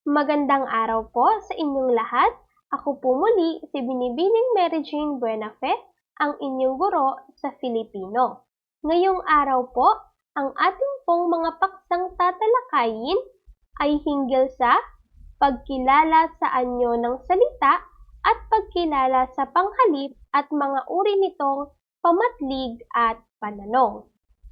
Magandang araw po sa inyong lahat. Ako po muli si Binibining Mary Jane Buenafe, ang inyong guro sa Filipino. Ngayong araw po, ang ating pong mga paksang tatalakayin ay hinggil sa pagkilala sa anyo ng salita at pagkilala sa panghalip at mga uri nitong pamatlig at pananong.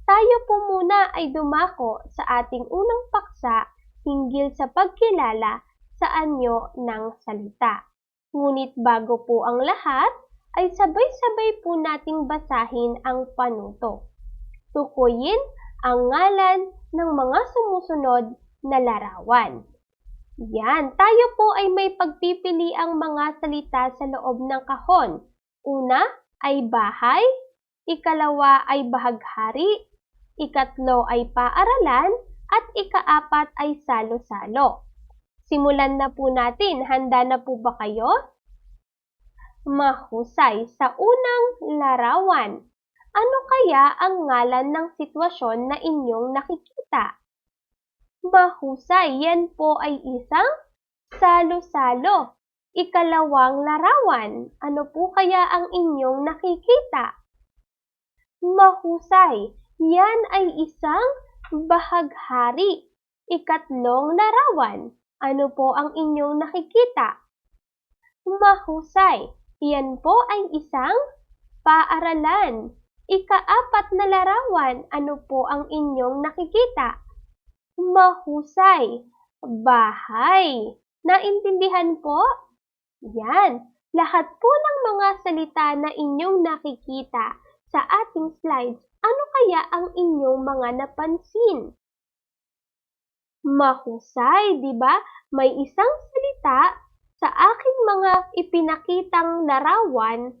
Tayo po muna ay dumako sa ating unang paksa hinggil sa pagkilala sa anyo ng salita. Ngunit bago po ang lahat, ay sabay-sabay po nating basahin ang panuto. Tukuyin ang ngalan ng mga sumusunod na larawan. Yan, tayo po ay may pagpipili ang mga salita sa loob ng kahon. Una ay bahay, ikalawa ay bahaghari, ikatlo ay paaralan, at ikaapat ay salo-salo. Simulan na po natin. Handa na po ba kayo? Mahusay. Sa unang larawan, ano kaya ang ngalan ng sitwasyon na inyong nakikita? Mahusay. Yan po ay isang salo-salo. Ikalawang larawan, ano po kaya ang inyong nakikita? Mahusay. Yan ay isang bahaghari. Ikatlong larawan, ano po ang inyong nakikita? Mahusay. Yan po ay isang paaralan. Ikaapat na larawan, ano po ang inyong nakikita? Mahusay. Bahay. Naintindihan po? Yan. Lahat po ng mga salita na inyong nakikita sa ating slides, ano kaya ang inyong mga napansin? Mahusay, di ba? May isang salita sa aking mga ipinakitang larawan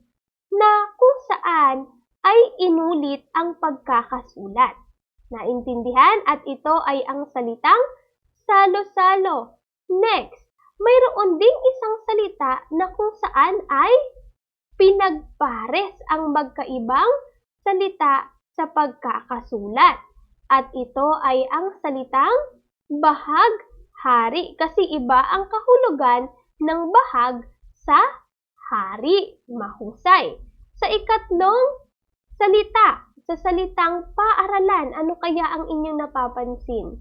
na kung saan ay inulit ang pagkakasulat. Naintindihan? At ito ay ang salitang salo-salo. Next, mayroon ding isang salita na kung saan ay pinagpares ang magkaibang salita sa pagkakasulat. At ito ay ang salitang bahaghari kasi iba ang kahulugan ng bahag sa hari. Mahusay. Sa ikatlong salita, sa salitang paaralan, ano kaya ang inyong napapansin?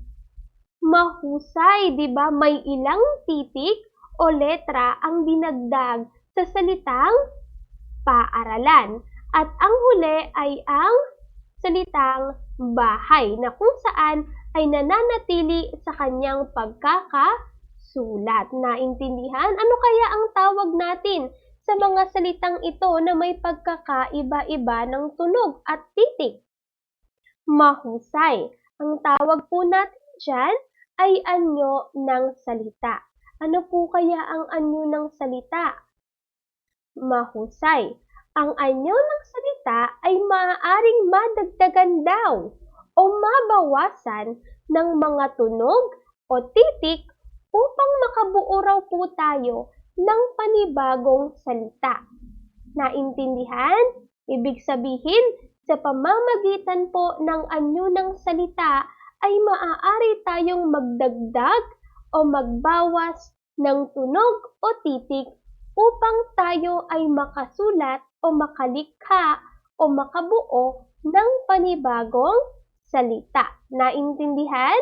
Mahusay, di ba? May ilang titik o letra ang dinagdag sa salitang paaralan. At ang huli ay ang salitang bahay na kung saan ay nananatili sa kanyang pagkakasulat. Naintindihan? Ano kaya ang tawag natin sa mga salitang ito na may pagkakaiba-iba ng tunog at titik? Mahusay. Ang tawag po natin dyan ay anyo ng salita. Ano po kaya ang anyo ng salita? Mahusay. Ang anyo ng salita ay maaaring madagdagan daw o mabawasan ng mga tunog o titik upang makabuo raw po tayo ng panibagong salita. Naintindihan? Ibig sabihin, sa pamamagitan po ng anyo ng salita ay maaari tayong magdagdag o magbawas ng tunog o titik upang tayo ay makasulat o makalikha o makabuo ng panibagong salita. Naintindihan?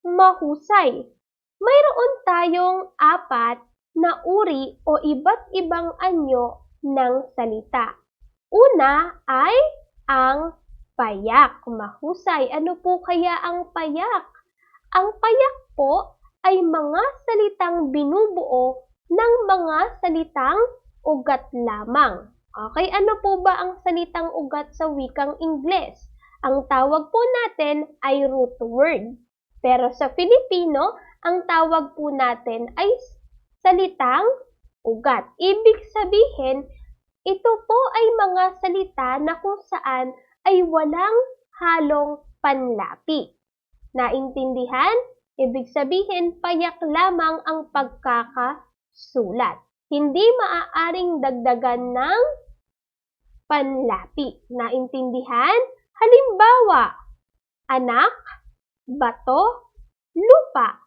Mahusay. Mayroon tayong 4 na uri o iba't ibang anyo ng salita. Una ay ang payak. Mahusay. Ano po kaya ang payak? Ang payak po ay mga salitang binubuo ng mga salitang ugat lamang. Okay, ano po ba ang salitang ugat sa wikang Ingles? Ang tawag po natin ay root word. Pero sa Filipino, ang tawag po natin ay salitang ugat. Ibig sabihin, ito po ay mga salita na kung saan ay walang halong panlapi. Naintindihan? Ibig sabihin, payak lamang ang pagkakasulat. Hindi maaaring dagdagan ng panlapi. Naintindihan? Halimbawa, anak, bato, lupa.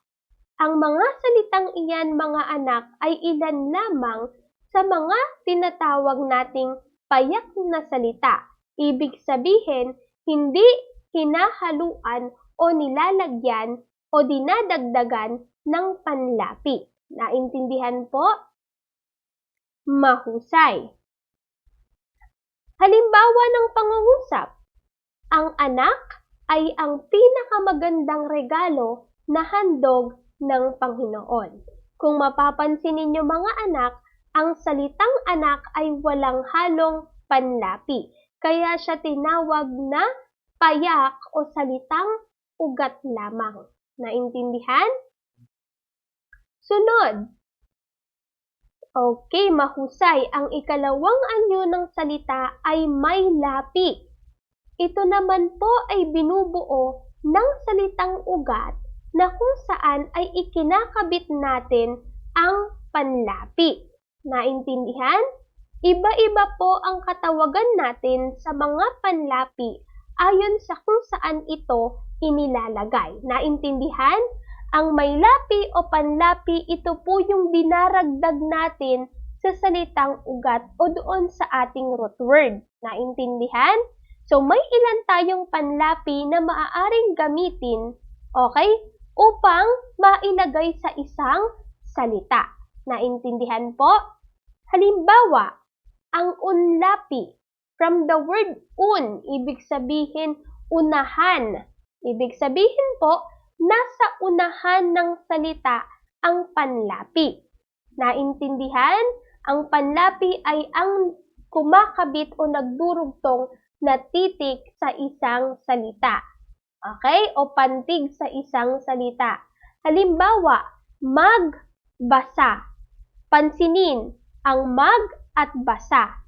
Ang mga salitang iyan, mga anak, ay ilan lamang sa mga tinatawag nating payak na salita. Ibig sabihin, hindi hinahaluan o nilalagyan o dinadagdagan ng panlapi. Naintindihan po? Mahusay. Halimbawa ng pangungusap, ang anak ay ang pinakamagandang regalo na handog ng Panginoon. Kung mapapansin ninyo mga anak, ang salitang anak ay walang halong panlapi. Kaya siya tinawag na payak o salitang ugat lamang. Naintindihan? Sunod. Okay, mahusay. Ang ikalawang anyo ng salita ay may lapi. Ito naman po ay binubuo ng salitang ugat na kung saan ay ikinakabit natin ang panlapi. Naintindihan? Iba-iba po ang katawagan natin sa mga panlapi ayon sa kung saan ito inilalagay. Naintindihan? Ang may lapi o panlapi, ito po yung dinaragdag natin sa salitang ugat o doon sa ating root word. Naintindihan? So, may ilan tayong panlapi na maaaring gamitin, okay, upang mailagay sa isang salita. Naintindihan po? Halimbawa, ang unlapi, from the word un, ibig sabihin unahan. Ibig sabihin po, nasa unahan ng salita ang panlapi. Naintindihan? Ang panlapi ay ang kumakabit o nagdurugtong na titik sa isang salita. Okay? O pantig sa isang salita. Halimbawa, magbasa. Pansinin, ang mag at basa.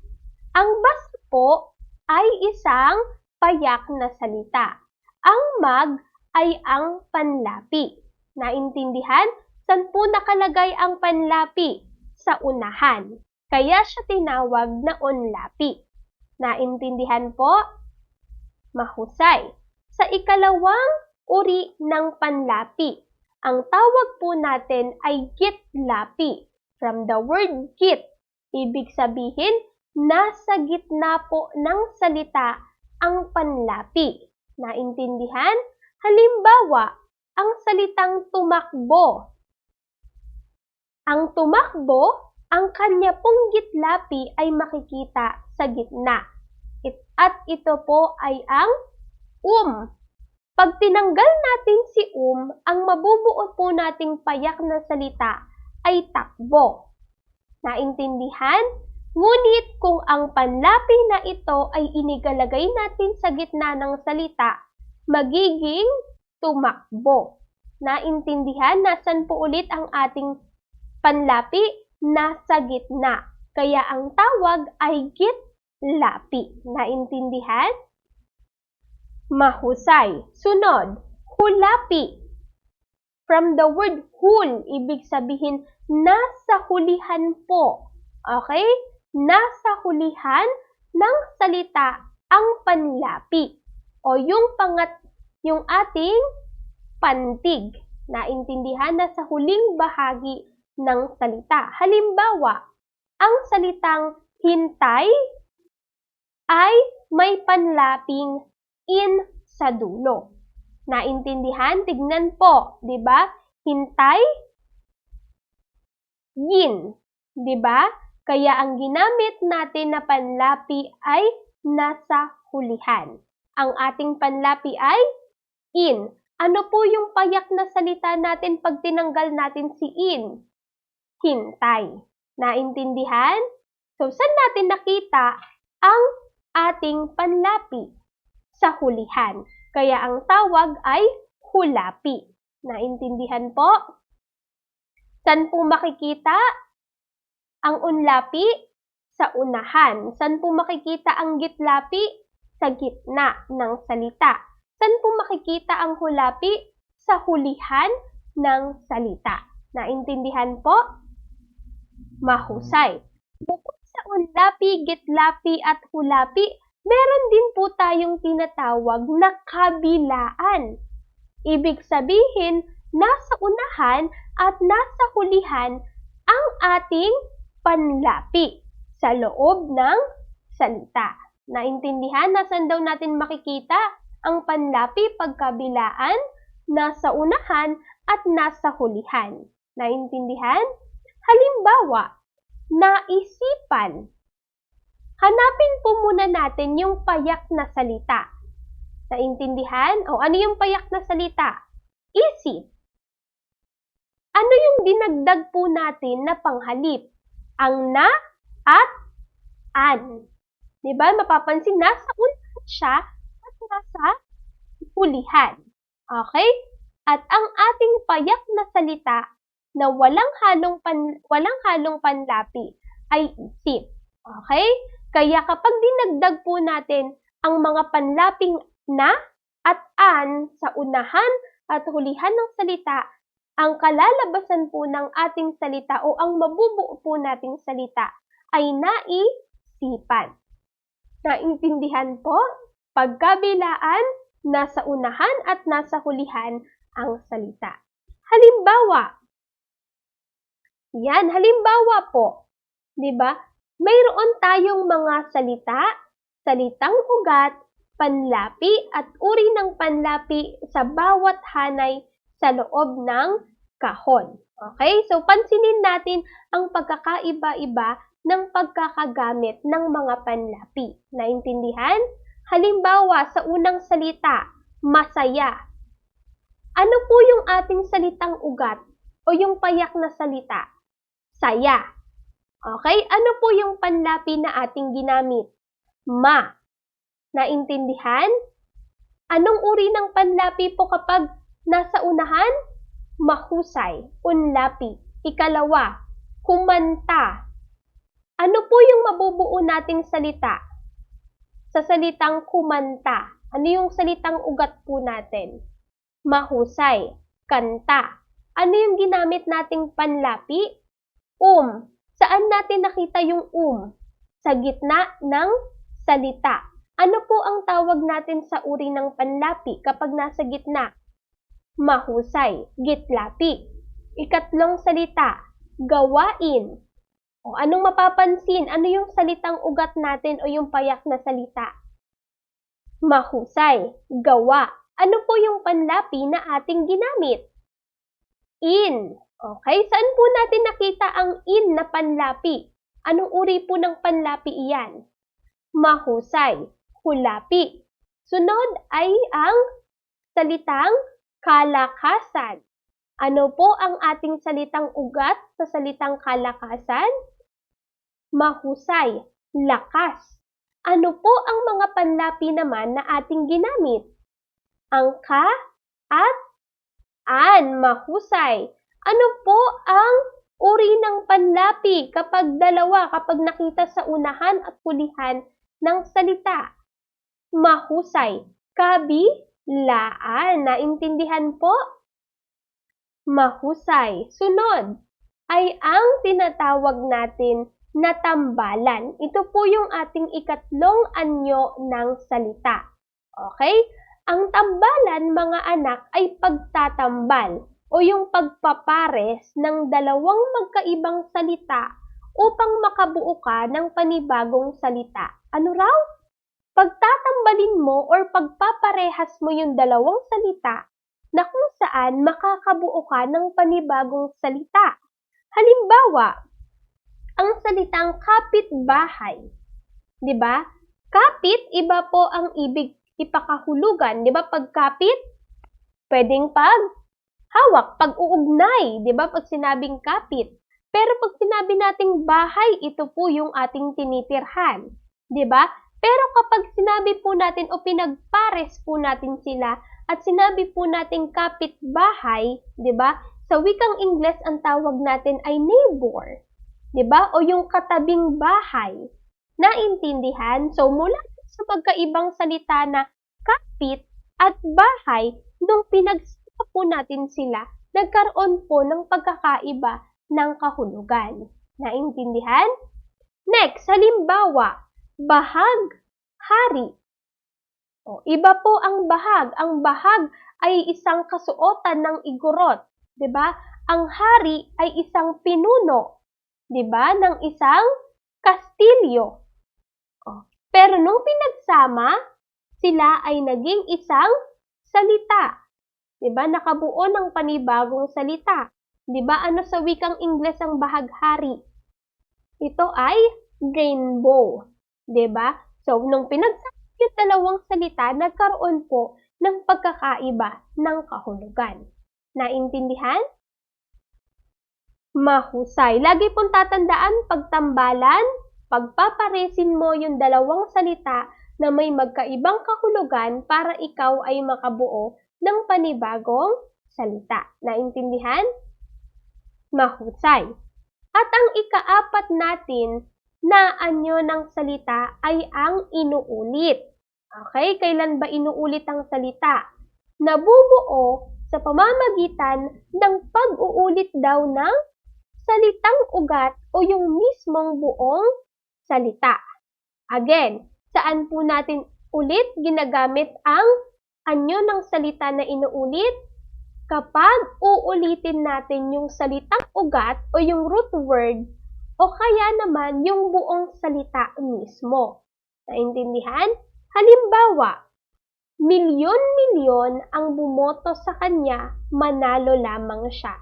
Ang basa po ay isang payak na salita. Ang mag ay ang panlapi. Naintindihan? Saan po nakalagay ang panlapi? Sa unahan. Kaya siya tinawag na unlapi. Naintindihan po? Mahusay. Sa ikalawang uri ng panlapi, ang tawag po natin ay gitlapi. From the word git, ibig sabihin, nasa gitna po ng salita ang panlapi. Naintindihan? Halimbawa, ang salitang tumakbo. Ang tumakbo, ang kanya pong gitlapi ay makikita sa gitna. At ito po ay ang Pag tinanggal natin si ang mabubuo po nating payak na salita ay takbo. Naintindihan? Ngunit kung ang panlapi na ito ay inigalagay natin sa gitna ng salita, magiging tumakbo. Naintindihan? Nasaan po ulit ang ating panlapi? Nasa gitna. Kaya ang tawag ay gitlapi. Naintindihan? Mahusay. Sunod, hulapi. From the word hul, ibig sabihin nasa hulihan po. Okay? Nasa hulihan ng salita ang panlapi o yung ating pantig. Naintindihan na sa huling bahagi ng salita. Halimbawa, ang salitang hintay ay may panlaping in sa dulo. Naintindihan? Tignan po, 'di ba? Hintay, yin, 'di ba? Kaya ang ginamit natin na panlapi ay nasa hulihan. Ang ating panlapi ay in. Ano po yung payak na salita natin pag tinanggal natin si in? Hintay. Naintindihan? So, saan natin nakita ang ating panlapi? Sa hulihan. Kaya ang tawag ay hulapi. Naintindihan po? Saan po makikita ang unlapi? Sa unahan. Saan po makikita ang gitlapi? Sa gitna ng salita. Saan po makikita ang hulapi? Sa hulihan ng salita. Naintindihan po? Mahusay. Bukod sa unlapi, gitlapi at hulapi, meron din po tayong tinatawag na kabilaan. Ibig sabihin, nasa unahan at nasa hulihan ang ating panlapi sa loob ng salita. Naintindihan? Nasaan daw natin makikita ang panlapi pagkabilaan? Nasa unahan at nasa hulihan. Naintindihan? Halimbawa, naisipan. Hanapin po muna natin yung payak na salita. Naintindihan? O ano yung payak na salita? Isip. Ano yung dinagdag po natin na panghalip? Ang na at an. Diba? Mapapansin, nasa unahan siya at nasa hulihan. Okay? At ang ating payak na salita na walang halong panlapi ay isip. Okay? Kaya kapag dinagdag po natin ang mga panlaping na at an sa unahan at hulihan ng salita, ang kalalabasan po ng ating salita o ang mabubuo po nating salita ay naisipan. Naintindihan po? Pagkabilaan, nasa unahan at nasa hulihan ang salita. Halimbawa, halimbawa po, di ba? Mayroon tayong mga salita, salitang ugat, panlapi at uri ng panlapi sa bawat hanay sa loob ng kahon. Okay? So, pansinin natin ang pagkakaiba-iba ng pagkakagamit ng mga panlapi. Naintindihan? Halimbawa, sa unang salita, masaya. Ano po yung ating salitang ugat o yung payak na salita? Saya. Okay? Ano po yung panlapi na ating ginamit? Ma. Naintindihan? Anong uri ng panlapi po kapag nasa unahan? Mahusay, unlapi. Ikalawa, kumanta. Ano po yung mabubuo nating salita? Sa salitang kumanta, ano yung salitang ugat po natin? Mahusay, kanta. Ano yung ginamit nating panlapi? Saan natin nakita yung Sa gitna ng salita. Ano po ang tawag natin sa uri ng panlapi kapag nasa gitna? Mahusay, gitlapi. Ikatlong salita, gawain. O anong mapapansin? Ano yung salitang ugat natin o yung payak na salita? Mahusay, gawa. Ano po yung panlapi na ating ginamit? In. Okay, saan po natin nakita ang in na panlapi? Anong uri po ng panlapi iyan? Mahusay, hulapi. Sunod ay ang salitang kalakasan. Ano po ang ating salitang ugat sa salitang kalakasan? Mahusay, lakas. Ano po ang mga panlapi naman na ating ginamit? Ang ka at an, mahusay. Ano po ang uri ng panlapi kapag dalawa, kapag nakita sa unahan at hulihan ng salita? Mahusay, kabilaan. Naintindihan po? Mahusay. Sunod ay ang tinatawag natin na tambalan. Ito po yung ating ikatlong anyo ng salita. Okay? Ang tambalan, mga anak, ay pagtatambal o yung pagpapares ng dalawang magkaibang salita upang makabuo ka ng panibagong salita. Ano raw? Pagtatambalin mo or pagpaparehas mo yung dalawang salita na kung saan makakabuo ka ng panibagong salita. Halimbawa, ang salitang kapitbahay. 'Di ba? Kapit, iba po ang ibig ipakahulugan. 'Di ba? Pag kapit, pwedeng hawak, pag-uugnay, 'di ba? Pag sinabing kapit. Pero pag sinabi nating bahay, ito po yung ating tinitirhan, 'di ba? Pero kapag sinabi po natin o pinagpares po natin sila at sinabi po nating kapitbahay, 'di ba? Sa wikang Ingles ang tawag natin ay neighbor, 'di ba? O yung katabing bahay. Naintindihan? So mula sa magkaibang salita na kapit at bahay, nung pinagsama po natin sila, nagkaroon po ng pagkakaiba ng kahulugan. Naintindihan? Next, halimbawa, bahag, hari. O, iba po ang bahag. Ang bahag ay isang kasuotan ng igorot, 'di ba? Ang hari ay isang pinuno, 'di ba, ng isang kastilyo. O, pero nung pinagsama, sila ay naging isang salita. 'Di ba? Nakabuo ng panibagong salita. 'Di ba ano sa wikang Ingles ang bahag-hari? Ito ay rainbow. 'Di ba? So, nung pinagsama yung dalawang salita, nagkaroon po ng pagkakaiba ng kahulugan. Naintindihan? Mahusay. Lagi pong tatandaan, pagtambalan, pagpaparesin mo yung dalawang salita na may magkaibang kahulugan para ikaw ay makabuo ng panibagong salita. Naintindihan? Mahusay. At ang ikaapat natin na anyo ng salita ay ang inuulit. Okay, kailan ba inuulit ang salita? Nabubuo sa pamamagitan ng pag-uulit daw ng salitang ugat o yung mismong buong salita. Again, saan po natin ulit ginagamit ang anyo ng salita na inuulit? Kapag uulitin natin yung salitang ugat o yung root word o kaya naman yung buong salita mismo. Naintindihan? Halimbawa, milyon-milyon ang bumoto sa kanya, manalo lamang siya.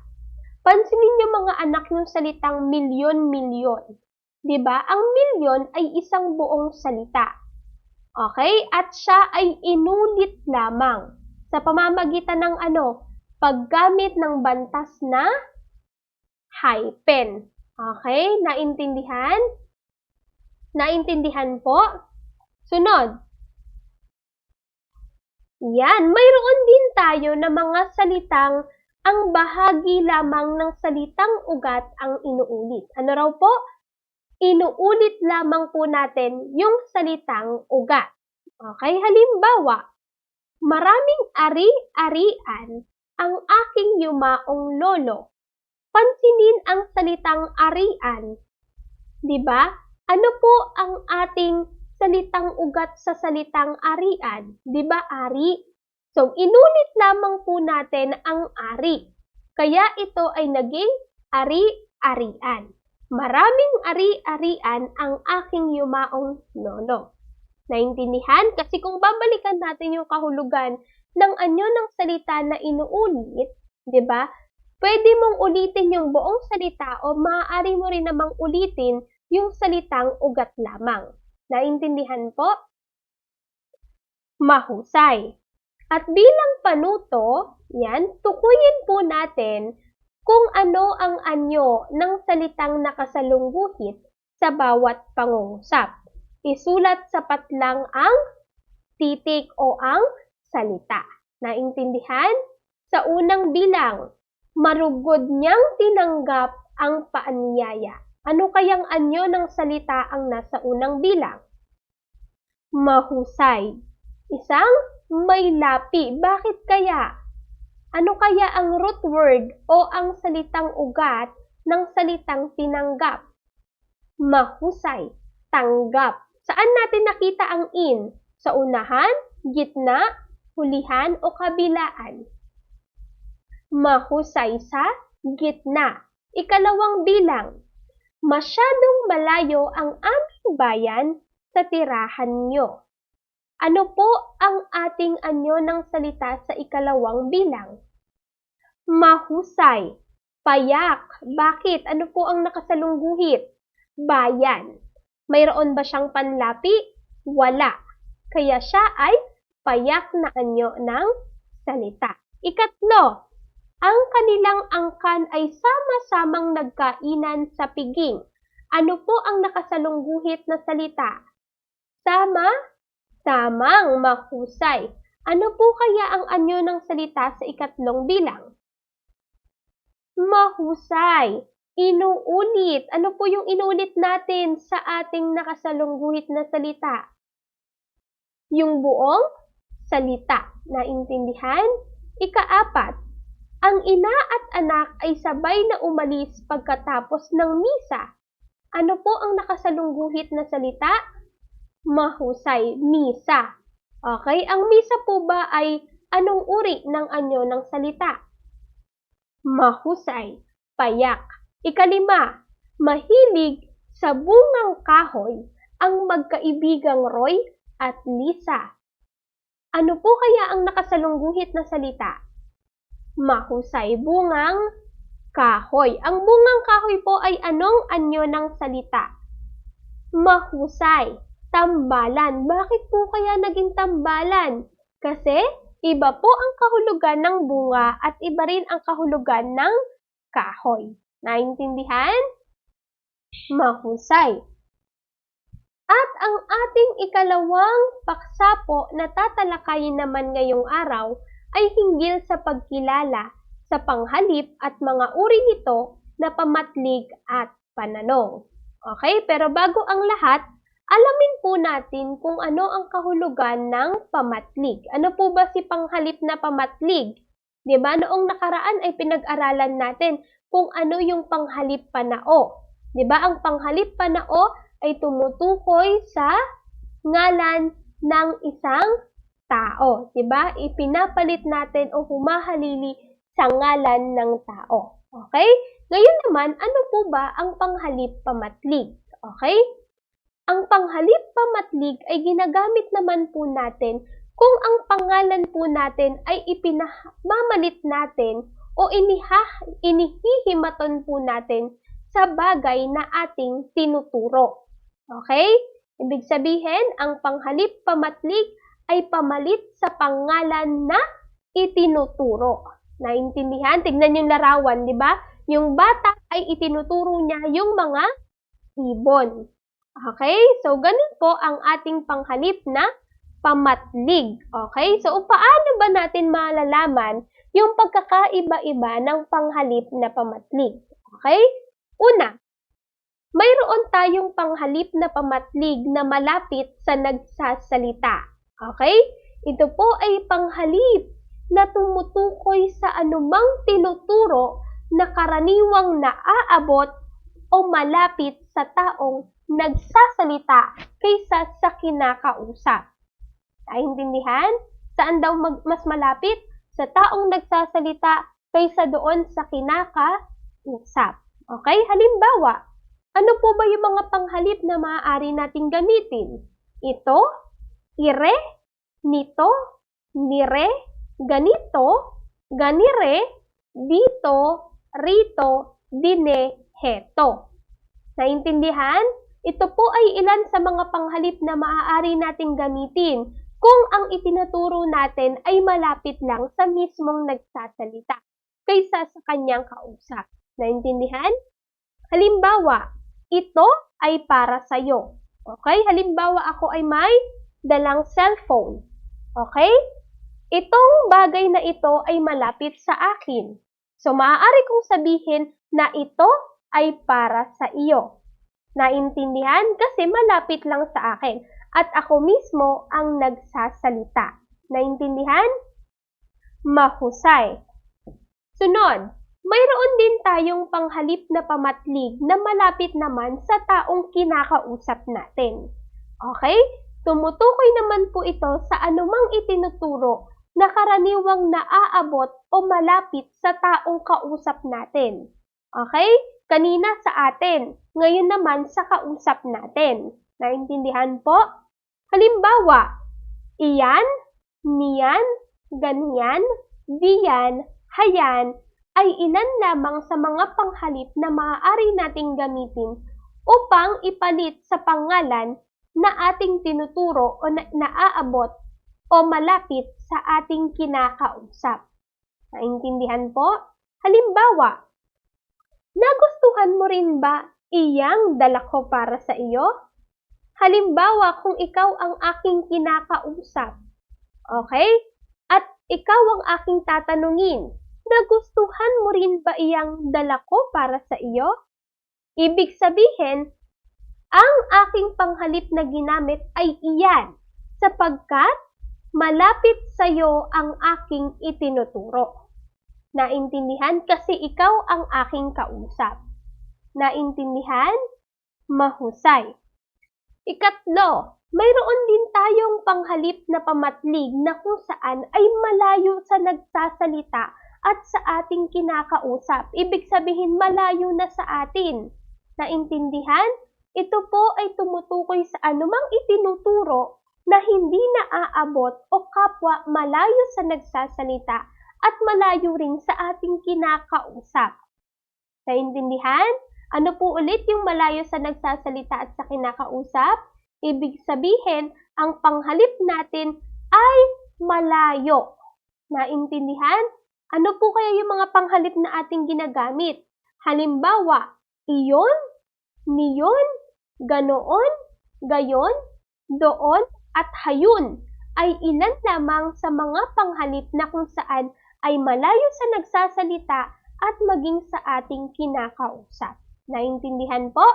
Pansinin niyo mga anak yung salitang milyon-milyon. 'Di ba? Ang milyon ay isang buong salita. Okay? At siya ay inulit lamang sa pamamagitan ng paggamit ng bantas na hyphen. Okay? Naintindihan? Naintindihan po? Sunod. Yan, mayroon din tayo na mga salitang ang bahagi lamang ng salitang ugat ang inuulit. Ano raw po? Inuulit lamang po natin yung salitang ugat. Okay, halimbawa, maraming ari-arian ang aking yumaong lolo. Pansinin ang salitang arian. 'Di ba? Ano po ang ating salitang ugat sa salitang arian? 'Di ba ari? So, inulit lamang po natin ang ari. Kaya ito ay naging ari-arian. Maraming ari-arian ang aking yumaong lolo. Naintindihan? Kasi kung babalikan natin yung kahulugan ng anyo ng salita na inuulit, 'di ba? Pwede mong ulitin yung buong salita o maaari mo rin namang ulitin yung salitang ugat lamang. Naintindihan po? Mahusay. At bilang panuto, yan, tukuyin po natin kung ano ang anyo ng salitang nakasalungguhit sa bawat pangungusap. Isulat sapat lang ang titik o ang salita. Naintindihan? Sa unang bilang, marugod niyang tinanggap ang paanyaya. Ano kayang anyo ng salita ang nasa unang bilang? Mahusay. Isang may lapi. Bakit kaya? Ano kaya ang root word o ang salitang ugat ng salitang tinanggap? Mahusay. Tanggap. Saan natin nakita ang in? Sa unahan, gitna, hulihan o kabilaan? Mahusay sa gitna. Ikalawang bilang. Masyadong malayo ang aming bayan sa tirahan nyo. Ano po ang ating anyo ng salita sa ikalawang bilang? Mahusay. Payak. Bakit? Ano po ang nakasalungguhit? Bayan. Mayroon ba siyang panlapi? Wala. Kaya siya ay payak na anyo ng salita. Ikatlo, ang kanilang angkan ay sama-samang nagkainan sa piging. Ano po ang nakasalungguhit na salita? Sama, samang, mahusay. Ano po kaya ang anyo ng salita sa ikatlong bilang? Mahusay. Inuulit. Ano po yung inuulit natin sa ating nakasalungguhit na salita? Yung buong salita. Naintindihan? Ikaapat, ang ina at anak ay sabay na umalis pagkatapos ng misa. Ano po ang nakasalungguhit na salita? Mahusay, misa. Okay, ang misa po ba ay anong uri ng anyo ng salita? Mahusay, payak. Ikalima, mahilig sa bungang kahoy ang magkaibigang Roy at Lisa. Ano po kaya ang nakasalungguhit na salita? Mahusay, bungang kahoy. Ang bungang kahoy po ay anong anyo ng salita? Mahusay, tambalan. Bakit po kaya naging tambalan? Kasi iba po ang kahulugan ng bunga at iba rin ang kahulugan ng kahoy. Naintindihan? Mahusay. At ang ating ikalawang paksa po na tatalakayin naman ngayong araw ay hinggil sa pagkilala sa panghalip at mga uri nito na pamatlig at pananong. Okay, pero bago ang lahat, alamin po natin kung ano ang kahulugan ng pamatlig. Ano po ba si panghalip na pamatlig? 'Di ba? Noong nakaraan ay pinag-aralan natin kung ano yung panghalip panao. 'Di ba? Ang panghalip panao ay tumutukoy sa ngalan ng isang tao, 'di ba? Ipinapalit natin o humahalili sa ngalan ng tao. Okay? Ngayon naman, ano po ba ang panghalip pamatlig? Okay? Ang panghalip pamatlig ay ginagamit naman po natin kung ang pangalan po natin ay ipinamamalit natin o inihihimaton po natin sa bagay na ating tinuturo. Okay? Ibig sabihin, ang panghalip pamatlig ay pamalit sa pangalan na itinuturo. Naintindihan? Tignan yung larawan, di ba? Yung bata ay itinuturo niya yung mga ibon. Okay? So, ganun po ang ating panghalip na pamatlig. Okay? So, paano ba natin malalaman yung pagkakaiba-iba ng panghalip na pamatlig? Okay? Una, mayroon tayong panghalip na pamatlig na malapit sa nagsasalita. Okay? Ito po ay panghalip na tumutukoy sa anumang tinuturo na karaniwang naaabot o malapit sa taong nagsasalita kaysa sa kinakausap. Naintindihan? Saan daw mas malapit? Sa taong nagsasalita kaysa doon sa kinakausap. Okay? Halimbawa, ano po ba yung mga panghalip na maaari nating gamitin? Ito, ire, nito, nire, ganito, ganire, dito, rito, dine, heto. Naintindihan? Ito po ay ilan sa mga panghalip na maaari nating gamitin kung ang itinuturo natin ay malapit lang sa mismong nagsasalita kaysa sa kanyang kausap. Naintindihan? Halimbawa, ito ay para sa'yo. Okay? Halimbawa, ako ay may dalang cellphone. Okay? Itong bagay na ito ay malapit sa akin. So, maaari kong sabihin na ito ay para sa iyo. Naintindihan? Kasi malapit lang sa akin. At ako mismo ang nagsasalita. Naintindihan? Mahusay. Sunod, mayroon din tayong panghalip na pamatlig na malapit naman sa taong kinakausap natin. Okay? Tumutukoy naman po ito sa anumang itinuturo na karaniwang naaabot o malapit sa taong kausap natin. Okay? Kanina sa atin, ngayon naman sa kausap natin. Naintindihan po? Halimbawa, iyan, niyan, ganyan, diyan, hayan, ay ilan lamang sa mga panghalip na maaari nating gamitin upang ipalit sa pangalan na ating tinuturo o naaabot o malapit sa ating kinakausap. Naintindihan po? Halimbawa, nagustuhan mo rin ba iyang dala ko para sa iyo? Halimbawa, kung ikaw ang aking kinakausap, okay? At ikaw ang aking tatanungin, nagustuhan mo rin ba iyang dala ko para sa iyo? Ibig sabihin, ang aking panghalip na ginamit ay iyan sapagkat malapit sa iyo ang aking itinuturo. Naintindihan? Kasi ikaw ang aking kausap. Naintindihan? Mahusay. Ikatlo, mayroon din tayong panghalip na pamatlig na kung saan ay malayo sa nagsasalita at sa ating kinakausap. Ibig sabihin malayo na sa atin. Naintindihan? Ito po ay tumutukoy sa anumang itinuturo na hindi naaabot o kapwa malayo sa nagsasalita at malayo rin sa ating kinakausap. Naintindihan? Ano po ulit yung malayo sa nagsasalita at sa kinakausap? Ibig sabihin, ang panghalip natin ay malayo. Naintindihan? Ano po kaya yung mga panghalip na ating ginagamit? Halimbawa, iyon, niyon, ganoon, gayon, doon, at hayun ay ilan lamang sa mga panghalip na kung saan ay malayo sa nagsasalita at maging sa ating kinakausap. Naintindihan po?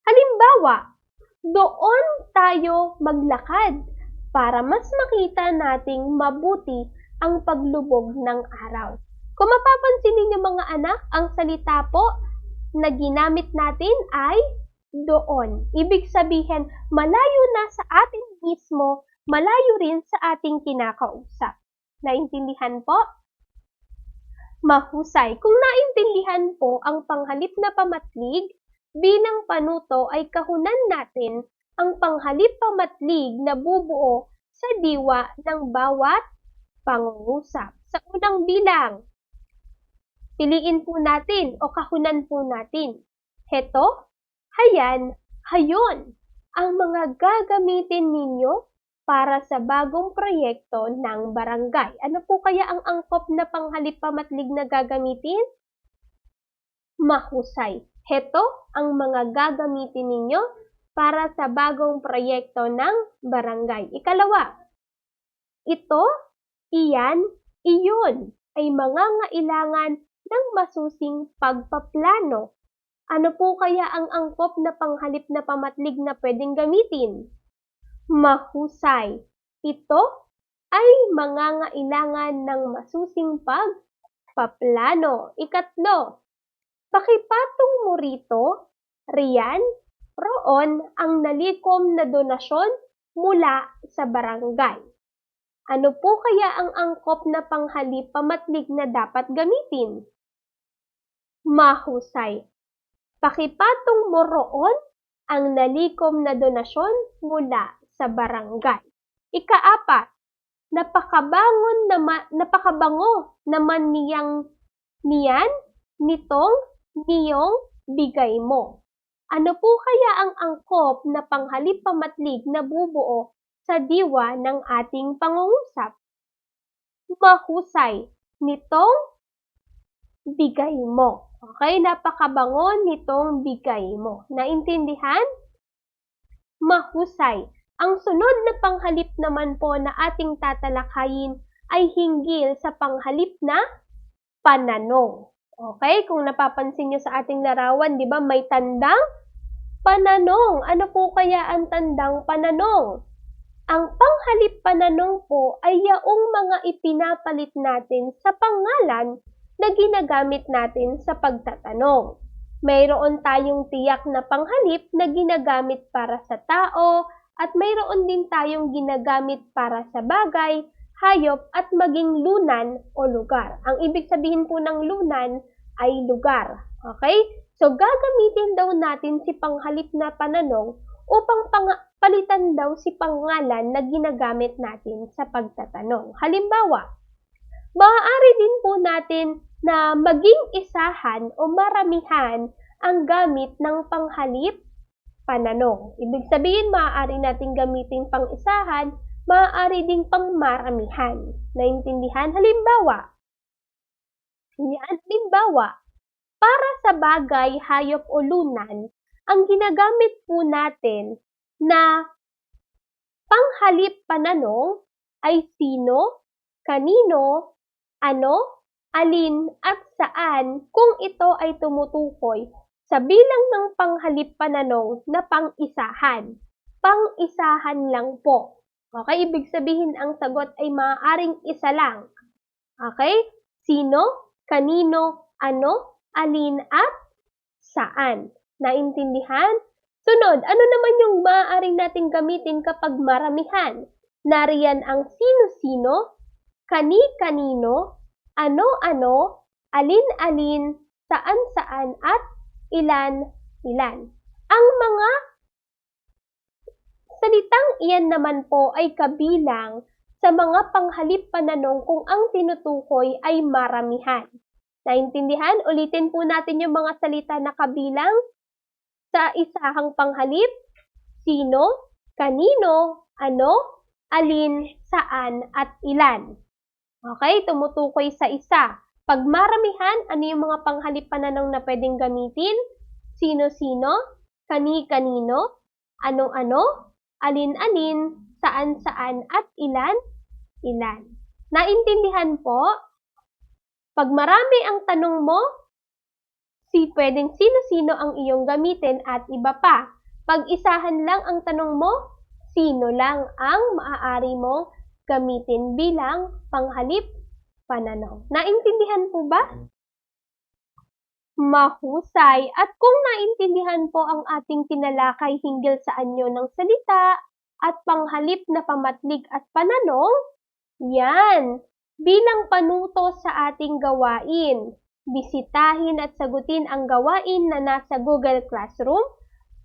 Halimbawa, doon tayo maglakad para mas makita nating mabuti ang paglubog ng araw. Kung mapapansin ninyo mga anak, ang salita po na ginamit natin ay doon. Ibig sabihin, malayo na sa atin mismo, malayo rin sa ating kinakausap. Naintindihan po? Mahusay. Kung naintindihan po ang panghalip na pamatlig, bilang panuto ay kahunan natin ang panghalip pamatlig na bubuo sa diwa ng bawat pangungusap. Sa unang bilang, piliin po natin o kahunan po natin. Heto, hayan, hayon, ang mga gagamitin ninyo para sa bagong proyekto ng barangay. Ano po kaya ang angkop na panghalip pamatlig na gagamitin? Mahusay. Heto ang mga gagamitin ninyo para sa bagong proyekto ng barangay. Ikalawa, ito, iyan, iyon ay mangangailangan ng masusing pagpaplano. Ano po kaya ang angkop na panghalip na pamatlig na pwedeng gamitin? Mahusay. Ito ay mangangailangan ng masusing pagpaplano. Ikatlo, pakipatong mo rito, riyan, roon ang nalikom na donasyon mula sa barangay. Ano po kaya ang angkop na panghalip pamatlig na dapat gamitin? Mahusay. Pakipatong mo roon ang nalikom na donasyon mula sa barangay. Ikaapat, napakabango naman niyan, nitong, niyong, bigay mo. Ano po kaya ang angkop na panghalip pamatlig na bubuo sa diwa ng ating pangungusap? Mahusay, nitong, bigay mo. Okay, napakabango nitong bigay mo. Naintindihan? Mahusay. Ang sunod na panghalip naman po na ating tatalakayin ay hinggil sa panghalip na pananong. Okay, kung napapansin nyo sa ating larawan, di ba may tandang pananong. Ano po kaya ang tandang pananong? Ang panghalip pananong po ay yaong mga ipinapalit natin sa pangalan na ginagamit natin sa pagtatanong. Mayroon tayong tiyak na panghalip na ginagamit para sa tao at mayroon din tayong ginagamit para sa bagay, hayop at maging lunan o lugar. Ang ibig sabihin po ng lunan ay lugar. Okay? So gagamitin daw natin si panghalip na pananong upang palitan daw si pangalan na ginagamit natin sa pagtatanong. Halimbawa, maaari din po natin na maging isahan o maramihan ang gamit ng panghalip pananong. Ibig sabihin, maaari natin gamitin pang isahan, maaari ding pang maramihan. Naintindihan? Halimbawa, para sa bagay, hayop o lunan, ang ginagamit po natin na panghalip pananong ay sino, kanino, ano, alin at saan kung ito ay tumutukoy sa bilang ng panghalip pananong na pang-isahan. Pang-isahan lang po. Okay? Ibig sabihin ang sagot ay maaaring isa lang. Okay? Sino, kanino, ano, alin at saan. Naintindihan? Sunod, ano naman yung maaaring nating gamitin kapag maramihan? Nariyan ang sino-sino, kani-kanino, ano-ano, alin-alin, saan-saan, at ilan-ilan. Ang mga salitang iyan naman po ay kabilang sa mga panghalip pananong kung ang tinutukoy ay maramihan. Naintindihan? Ulitin po natin yung mga salita na kabilang sa isahang panghalip: sino, kanino, ano, alin, saan, at ilan. Okay, tumutukoy sa isa. Pag maramihan, ano yung mga panghalip pananong na pwedeng gamitin? Sino-sino, kani-kanino, ano-ano, alin-alin, saan-saan, at ilan-ilan. Naintindihan po? Pag marami ang tanong mo, pwedeng sino-sino ang iyong gamitin at iba pa. Pag isahan lang ang tanong mo, sino lang ang maaari mong gamitin bilang panghalip pananong. Naintindihan po ba? Mahusay. At kung naintindihan po ang ating tinalakay hinggil sa anyo ng salita at panghalip na pamatlig at pananong, yan, bilang panuto sa ating gawain. Bisitahin at sagutin ang gawain na nasa Google Classroom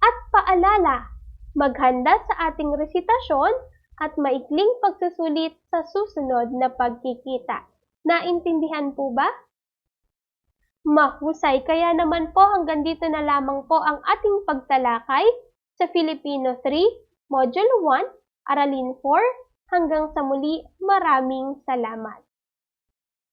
at paalala, maghanda sa ating resitasyon at maikling pagsusulit sa susunod na pagkikita. Naintindihan po ba? Mahusay. Kaya naman po hanggang dito na lamang po ang ating pagtalakay sa Filipino 3, Module 1, Aralin 4. Hanggang sa muli, maraming salamat.